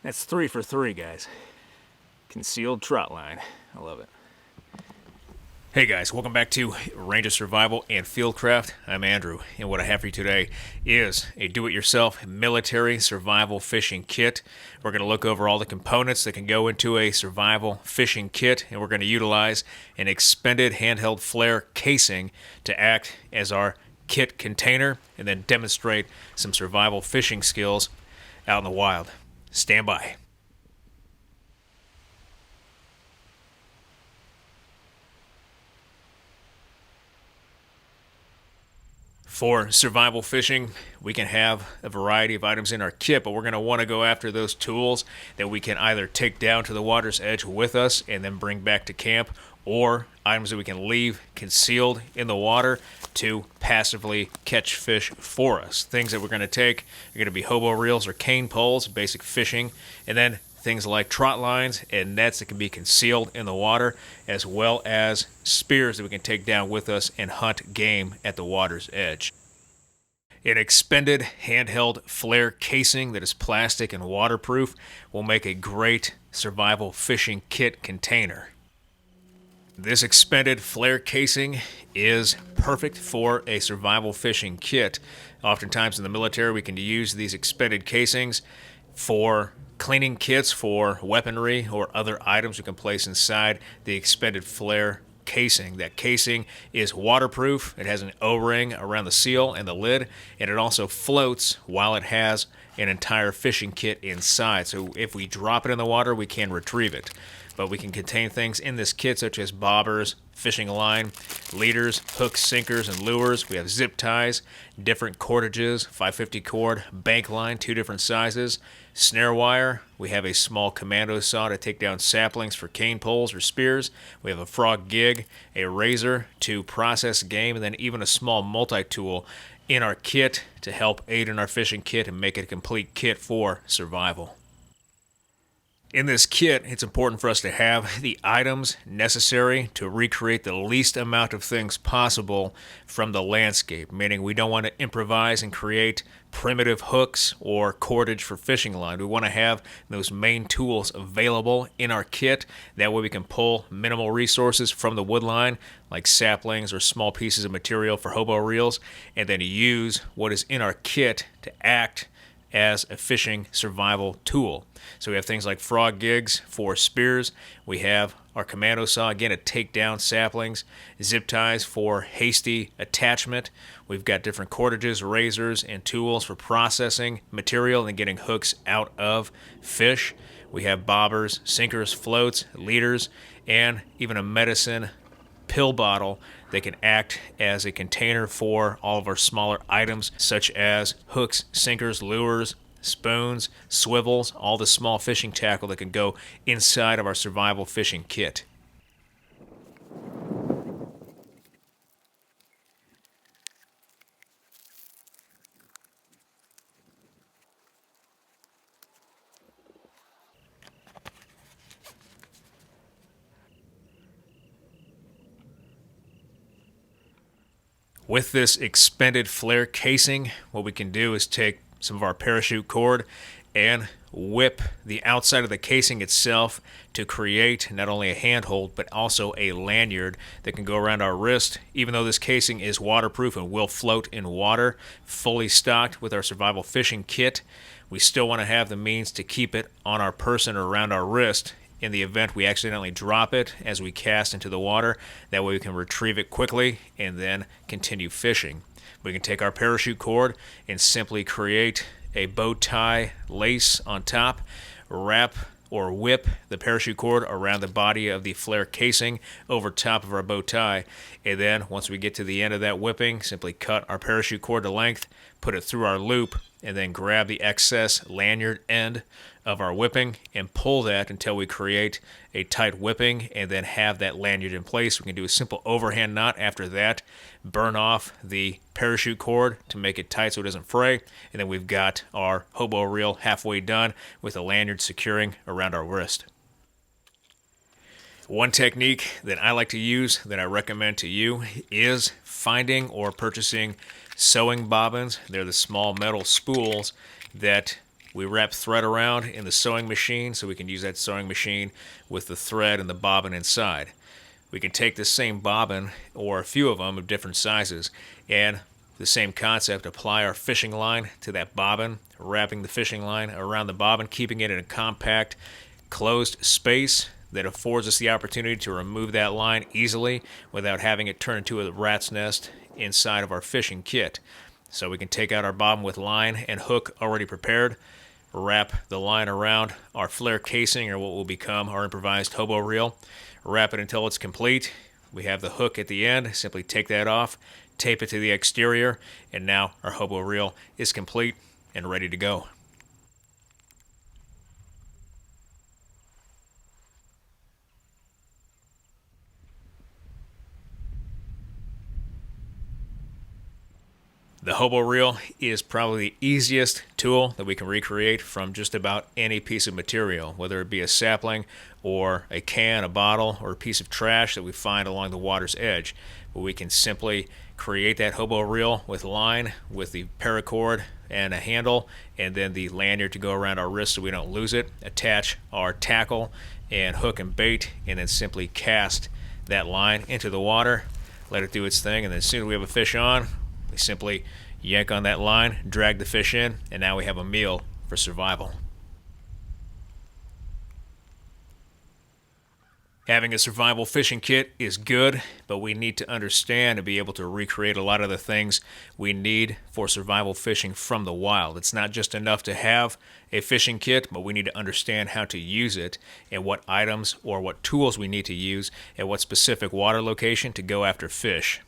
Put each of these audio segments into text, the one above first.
That's 3 for 3, guys. Concealed trot line. I love it. Hey guys, welcome back to Ranger Survival and Fieldcraft. I'm Andrew, and what I have for you today is a do-it-yourself military survival fishing kit. We're going to look over all the components that can go into a survival fishing kit, and we're going to utilize an expended handheld flare casing to act as our kit container, and then demonstrate some survival fishing skills out in the wild. Stand by. For survival fishing, we can have a variety of items in our kit, but we're going to want to go after those tools that we can either take down to the water's edge with us and then bring back to camp, or items that we can leave concealed in the water to passively catch fish for us. Things that we're going to take are going to be hobo reels or cane poles, basic fishing, and then things like trot lines and nets that can be concealed in the water, as well as spears that we can take down with us and hunt game at the water's edge. An expended handheld flare casing that is plastic and waterproof will make a great survival fishing kit container. This expended flare casing is perfect for a survival fishing kit. Oftentimes in the military, we can use these expended casings for cleaning kits for weaponry or other items we can place inside the expended flare casing. That casing is waterproof. It has an O-ring around the seal and the lid, and it also floats while it has an entire fishing kit inside. So if we drop it in the water, we can retrieve it. But we can contain things in this kit such as bobbers, fishing line, leaders, hooks, sinkers, and lures. We have zip ties, different cordages, 550 cord, bank line, 2 different sizes, snare wire. We have a small commando saw to take down saplings for cane poles or spears. We have a frog gig, a razor to process game, and then even a small multi-tool in our kit to help aid in our fishing kit and make it a complete kit for survival. In this kit, it's important for us to have the items necessary to recreate the least amount of things possible from the landscape, meaning we don't want to improvise and create primitive hooks or cordage for fishing line. We want to have those main tools available in our kit. That way we can pull minimal resources from the wood line, like saplings or small pieces of material for hobo reels, and then use what is in our kit to act as a fishing survival tool. So we have things like frog gigs for spears. We have our commando saw, again, to take down saplings. Zip ties for hasty attachment. We've got different cordages, razors, and tools for processing material and getting hooks out of fish. We have bobbers, sinkers, floats, leaders, and even a medicine pill bottle that can act as a container for all of our smaller items such as hooks, sinkers, lures, spoons, swivels, all the small fishing tackle that can go inside of our survival fishing kit. With this expended flare casing, what we can do is take some of our parachute cord and whip the outside of the casing itself to create not only a handhold but also a lanyard that can go around our wrist. Even though this casing is waterproof and will float in water, fully stocked with our survival fishing kit, we still want to have the means to keep it on our person or around our wrist in the event we accidentally drop it as we cast into the water. That way we can retrieve it quickly and then continue fishing. We can take our parachute cord and simply create a bow tie lace on top, wrap or whip the parachute cord around the body of the flare casing over top of our bow tie, and then once we get to the end of that whipping, simply cut our parachute cord to length, put it through our loop, and then grab the excess lanyard end of our whipping and pull that until we create a tight whipping and then have that lanyard in place. We can do a simple overhand knot after that, burn off the parachute cord to make it tight so it doesn't fray, and then we've got our hobo reel halfway done with a lanyard securing around our wrist. One technique that I like to use that I recommend to you is finding or purchasing sewing bobbins. They're the small metal spools that We wrap thread around in the sewing machine so we can use that sewing machine with the thread and the bobbin inside. We can take the same bobbin, or a few of them of different sizes, and the same concept, apply our fishing line to that bobbin, wrapping the fishing line around the bobbin, keeping it in a compact, closed space that affords us the opportunity to remove that line easily without having it turn into a rat's nest inside of our fishing kit. So we can take out our bobbin with line and hook already prepared, wrap the line around our flare casing, or what will become our improvised hobo reel, wrap it until it's complete. We have the hook at the end, simply take that off, tape it to the exterior, and now our hobo reel is complete and ready to go. The hobo reel is probably the easiest tool that we can recreate from just about any piece of material, whether it be a sapling or a can, a bottle, or a piece of trash that we find along the water's edge. But we can simply create that hobo reel with line, with the paracord and a handle, and then the lanyard to go around our wrist so we don't lose it, attach our tackle and hook and bait, and then simply cast that line into the water, let it do its thing, and then as soon as we have a fish on, we simply yank on that line, drag the fish in, and now we have a meal for survival. Having a survival fishing kit is good, but we need to understand and be able to recreate a lot of the things we need for survival fishing from the wild. It's not just enough to have a fishing kit, but we need to understand how to use it and what items or what tools we need to use at what specific water location to go after fish.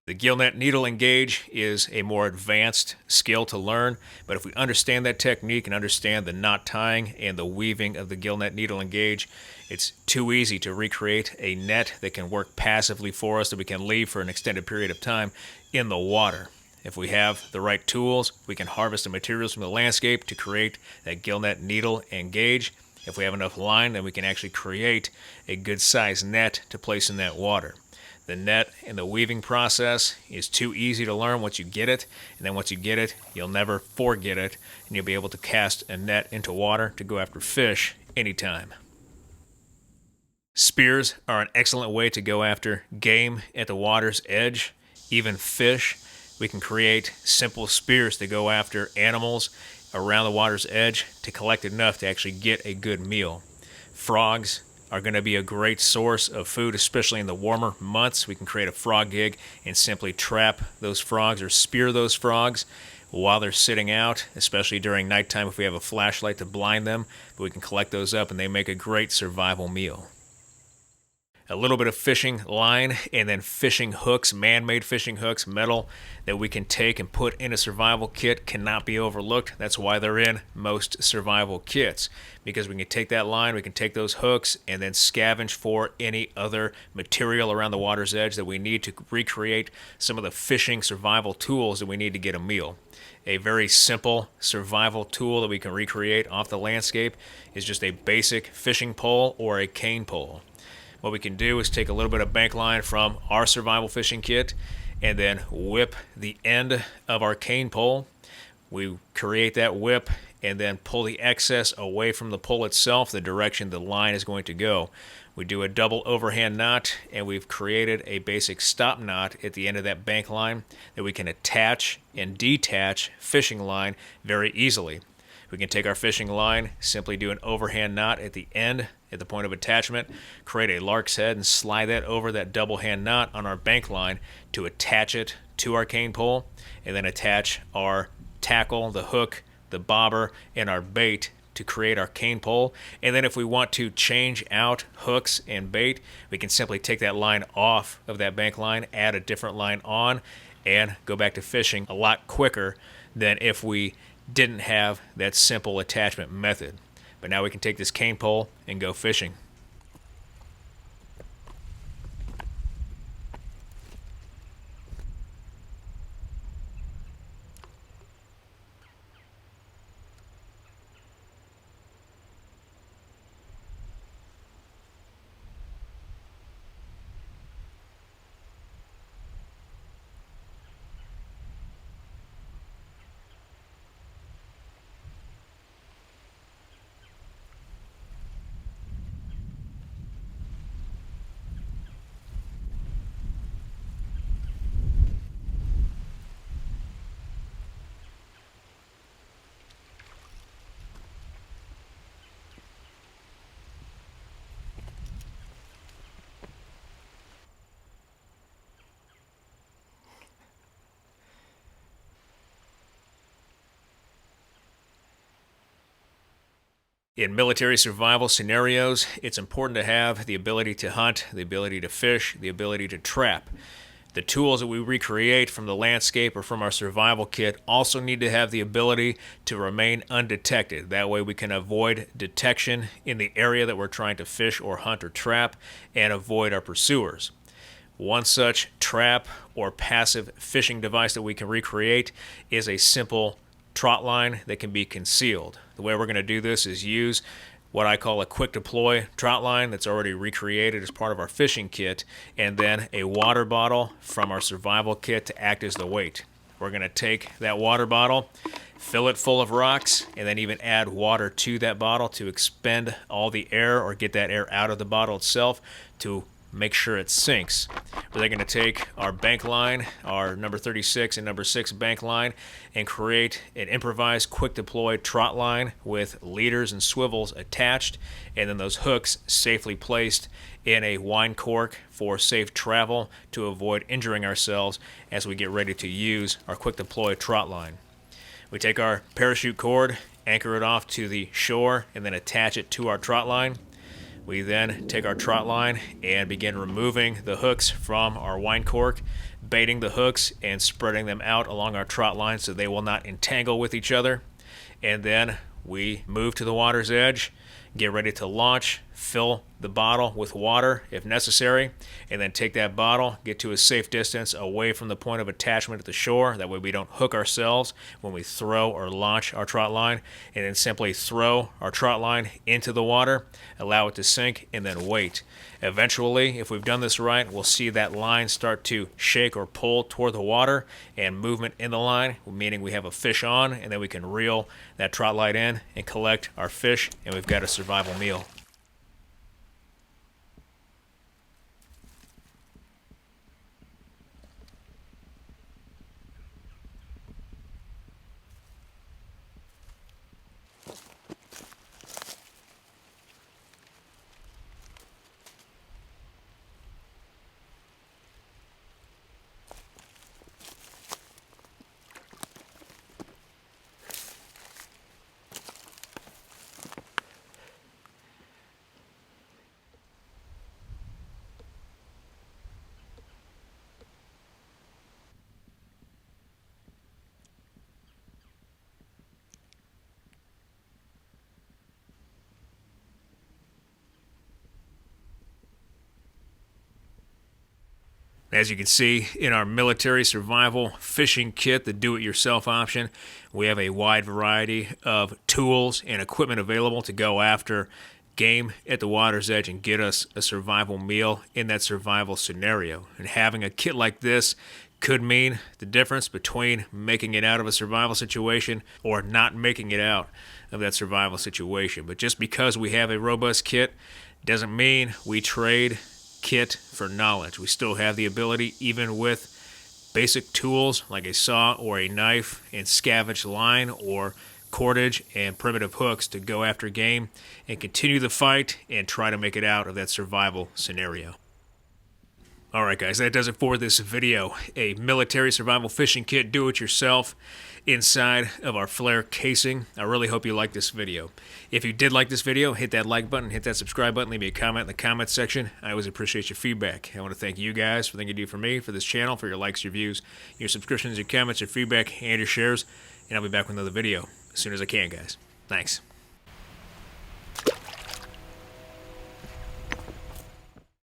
The gill net needle engage is a more advanced skill to learn, but if we understand that technique and understand the knot tying and the weaving of the gill net needle engage, it's too easy to recreate a net that can work passively for us, that we can leave for an extended period of time in the water. If we have the right tools, we can harvest the materials from the landscape to create that gill net needle engage. If we have enough line, then we can actually create a good sized net to place in that water. The net and the weaving process is too easy to learn once you get it, and then once you get it, you'll never forget it, and you'll be able to cast a net into water to go after fish anytime. Spears are an excellent way to go after game at the water's edge, even fish. We can create simple spears to go after animals around the water's edge to collect enough to actually get a good meal. Frogs are going to be a great source of food, especially in the warmer months. We can create a frog gig and simply trap those frogs or spear those frogs while they're sitting out, especially during nighttime if we have a flashlight to blind them. But we can collect those up and they make a great survival meal. A little bit of fishing line and then fishing hooks, man-made fishing hooks, metal, that we can take and put in a survival kit cannot be overlooked. That's why they're in most survival kits, because we can take that line, we can take those hooks, and then scavenge for any other material around the water's edge that we need to recreate some of the fishing survival tools that we need to get a meal. A very simple survival tool that we can recreate off the landscape is just a basic fishing pole or a cane pole. What we can do is take a little bit of bank line from our survival fishing kit and then whip the end of our cane pole. We create that whip and then pull the excess away from the pole itself, the direction the line is going to go. We do a double overhand knot, and we've created a basic stop knot at the end of that bank line that we can attach and detach fishing line very easily. We can take our fishing line, simply do an overhand knot at the end, at the point of attachment, create a lark's head and slide that over that double hand knot on our bank line to attach it to our cane pole, and then attach our tackle, the hook, the bobber, and our bait to create our cane pole. And then if we want to change out hooks and bait, we can simply take that line off of that bank line, add a different line on, and go back to fishing a lot quicker than if we didn't have that simple attachment method. But now we can take this cane pole and go fishing. In military survival scenarios, it's important to have the ability to hunt, the ability to fish, the ability to trap. The tools that we recreate from the landscape or from our survival kit also need to have the ability to remain undetected. That way we can avoid detection in the area that we're trying to fish or hunt or trap and avoid our pursuers. One such trap or passive fishing device that we can recreate is a simple trot line that can be concealed. The way we're going to do this is use what I call a quick deploy trot line that's already recreated as part of our fishing kit, and then a water bottle from our survival kit to act as the weight. We're going to take that water bottle, fill it full of rocks, and then even add water to that bottle to expend all the air or get that air out of the bottle itself to make sure it sinks. We're then going to take our bank line, our number 36 and number 6 bank line, and create an improvised quick deploy trot line with leaders and swivels attached, and then those hooks safely placed in a wine cork for safe travel to avoid injuring ourselves as we get ready to use our quick deploy trot line. We take our parachute cord, anchor it off to the shore, and then attach it to our trot line. We then take our trot line and begin removing the hooks from our wine cork, baiting the hooks and spreading them out along our trot line so they will not entangle with each other. And then we move to the water's edge, get ready to launch, fill the bottle with water if necessary, and then take that bottle, get to a safe distance away from the point of attachment at the shore. That way we don't hook ourselves when we throw or launch our trot line, and then simply throw our trot line into the water, allow it to sink, and then wait. Eventually, if we've done this right, we'll see that line start to shake or pull toward the water and movement in the line, meaning we have a fish on, and then we can reel that trot line in and collect our fish, and we've got a survival meal. As you can see, in our military survival fishing kit, the do-it-yourself option, we have a wide variety of tools and equipment available to go after game at the water's edge and get us a survival meal in that survival scenario. And having a kit like this could mean the difference between making it out of a survival situation or not making it out of that survival situation. But just because we have a robust kit doesn't mean we trade kit for knowledge. We still have the ability, even with basic tools like a saw or a knife and scavenge line or cordage and primitive hooks, to go after game and continue the fight and try to make it out of that survival scenario. Alright guys, that does it for this video. A military survival fishing kit do-it-yourself inside of our flare casing. I really hope you liked this video. If you did like this video, hit that like button, hit that subscribe button, leave me a comment in the comments section. I always appreciate your feedback. I want to thank you guys for the thing you do for me, for this channel, for your likes, your views, your subscriptions, your comments, your feedback, and your shares. And I'll be back with another video as soon as I can, guys. Thanks.